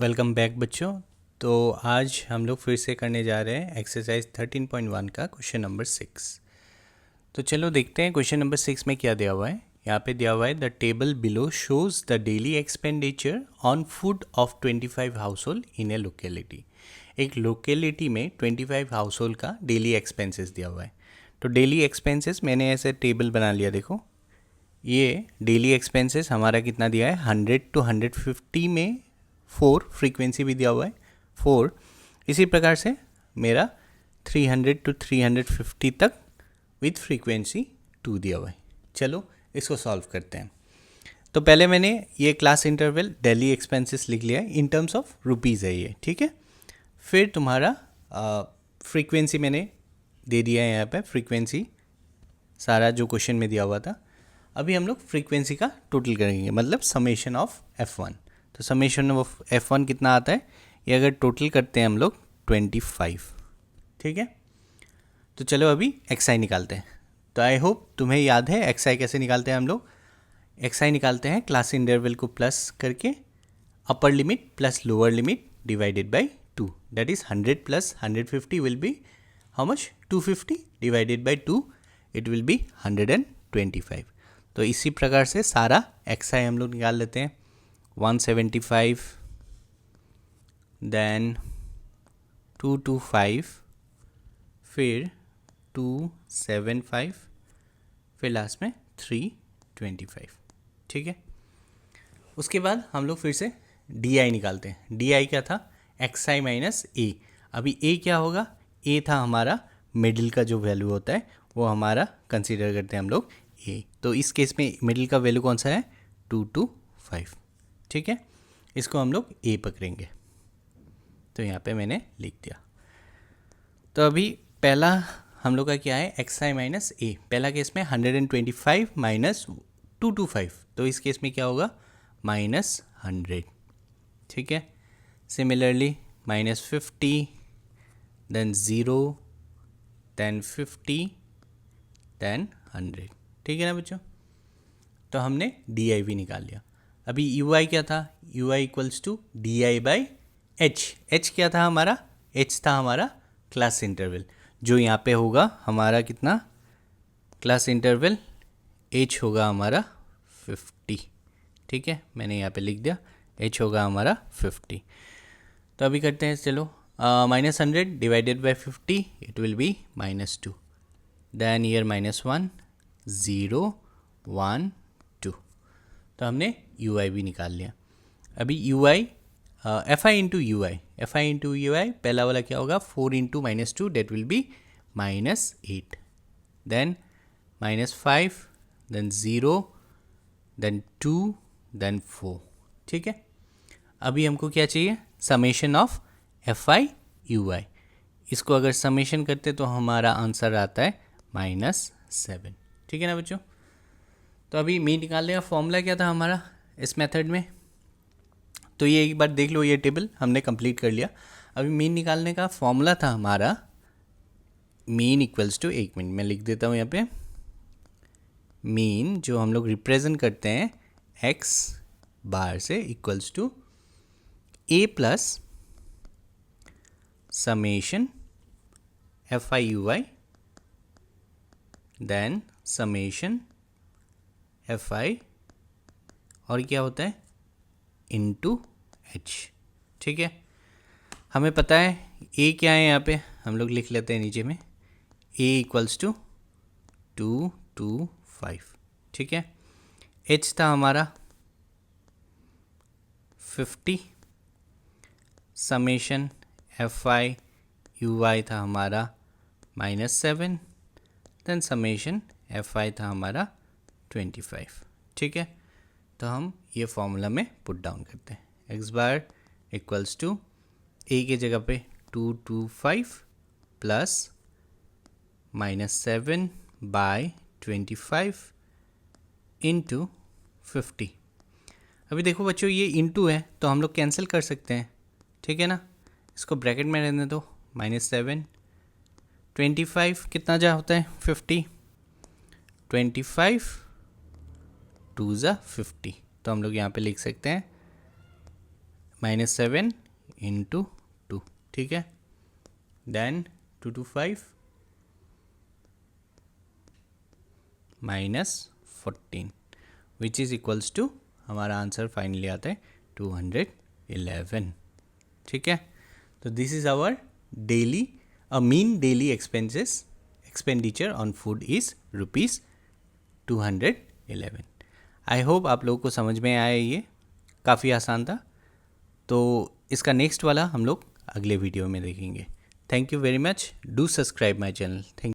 Welcome back बच्चों। तो आज हम लोग फिर से करने जा रहे हैं एक्सरसाइज 13.1 का क्वेश्चन नंबर 6। तो चलो देखते हैं क्वेश्चन नंबर 6 में क्या दिया हुआ है। यहाँ पे दिया हुआ है the table below shows the daily expenditure on food of 25 house hold in A locality. एक लोकेलिटी में 25 हाउस होल्ड का डेली एक्सपेंसेस दिया हुआ है। तो डेली एक्सपेंसेस मैंने ऐसे टेबल बना लिया। देखो ये डेली एक्सपेंसेस हमारा कितना दिया है, 100 to 150 में 4 फ्रीक्वेंसी भी दिया हुआ है 4। इसी प्रकार से मेरा 300 to 350 तक विथ फ्रीक्वेंसी 2 दिया हुआ है। चलो इसको सॉल्व करते हैं। तो पहले मैंने ये क्लास इंटरवल डेली एक्सपेंसेस लिख लिया है, इन टर्म्स ऑफ रुपीज़ है ये, ठीक है। फिर तुम्हारा फ्रीक्वेंसी मैंने दे दिया है यहाँ पे, फ्रीक्वेंसी सारा जो क्वेश्चन में दिया हुआ था। अभी हम लोग फ्रीक्वेंसी का टोटल करेंगे, मतलब समेशन ऑफ F1। तो समेशन ऑफ F1 कितना आता है, ये अगर टोटल करते हैं हम लोग 25, ठीक है। तो चलो अभी XI निकालते हैं। तो आई होप तुम्हें याद है XI कैसे निकालते हैं हम लोग। XI निकालते हैं क्लास इंटरवल को प्लस करके, upper limit plus lower limit divided by 2, that is 100 plus 150 will be how much, 250 divided by 2 it will B 125। तो इसी प्रकार से सारा XI हम लोग निकाल लेते हैं। 175, देन 225, फिर 275, फिर लास्ट में 325, ठीक है। उसके बाद हम लोग फिर से DI निकालते हैं। DI क्या था, XI माइनस A। अभी A क्या होगा, A था हमारा मिडिल का जो वैल्यू होता है वो हमारा कंसीडर करते हैं हम लोग A। तो इस केस में मिडिल का वैल्यू कौन सा है, 225, ठीक है। इसको हम लोग A पकड़ेंगे। तो यहाँ पे मैंने लिख दिया। तो अभी पहला हम लोग का क्या है, XI माइनस A। पहला केस में 125 माइनस 225, तो इस केस में क्या होगा, माइनस 100, ठीक है। Similarly minus 50, then 0, then 50, then 100, ठीक है ना बच्चों। तो हमने DI भी निकाल लिया। अभी UI क्या था, UI equals to DI by H। H क्या था हमारा, H था हमारा क्लास इंटरवल, जो यहाँ पे होगा हमारा कितना, क्लास इंटरवल H होगा हमारा 50, ठीक है। मैंने यहाँ पे लिख दिया H होगा हमारा 50। तो अभी करते हैं, चलो minus 100 divided by 50 it will be minus 2, then year minus 1, 0, 1, 2। तो हमने UI भी निकाल लिया। अभी UI FI into UI, FI into UI पहला वाला क्या होगा, 4 into minus 2 that will be minus 8, then minus 5, then 0, then 2, then 4, ठीक है। अभी हमको क्या चाहिए, समेशन ऑफ FI UI। इसको अगर समेशन करते तो हमारा आंसर आता है -7, ठीक है ना बच्चों। तो अभी मीन निकालने का फॉर्मूला क्या था हमारा इस मेथड में, तो ये एक बार देख लो, ये टेबल हमने कंप्लीट कर लिया। अभी मीन निकालने का फॉर्मूला था हमारा, मीन इक्वल्स टू, एक मिनट मैं लिख देता हूँ यहाँ पे, मीन जो हम लोग रिप्रेजेंट करते हैं x बार से equals to A plus summation FI UI, then summation FI और क्या होता है इनटू H, ठीक है। हमें पता है A क्या है, यहाँ पे हम लोग लिख लेते हैं नीचे में, A इक्वल्स टू 225, ठीक है। H था हमारा 50, समेशन FI UI था हमारा -7, देन समेशन FI था हमारा 25, ठीक है। तो हम ये फॉर्मूला में पुट डाउन करते हैं, x bar equals to A की जगह पे 225 प्लस -7 बाय 25 इंटू 50। अभी देखो बच्चों ये इंटू है तो हम लोग कैंसिल कर सकते हैं, ठीक है ना। इसको ब्रैकेट में रहने दो, -7, 25 कितना जा होता है 50, 25 2 ज़ा 50। तो हम लोग यहाँ पे लिख सकते हैं -7 इंटू 2, ठीक है। Then 2 to 5 -14 which is equals to, हमारा आंसर फाइनली आता है 211, ठीक है। तो this is our daily, mean daily expenditure on food is ₹211। I hope आप लोगों को समझ में आया, ये काफ़ी आसान था। तो इसका नेक्स्ट वाला हम लोग अगले वीडियो में देखेंगे। Thank you very much, do subscribe my channel. Thank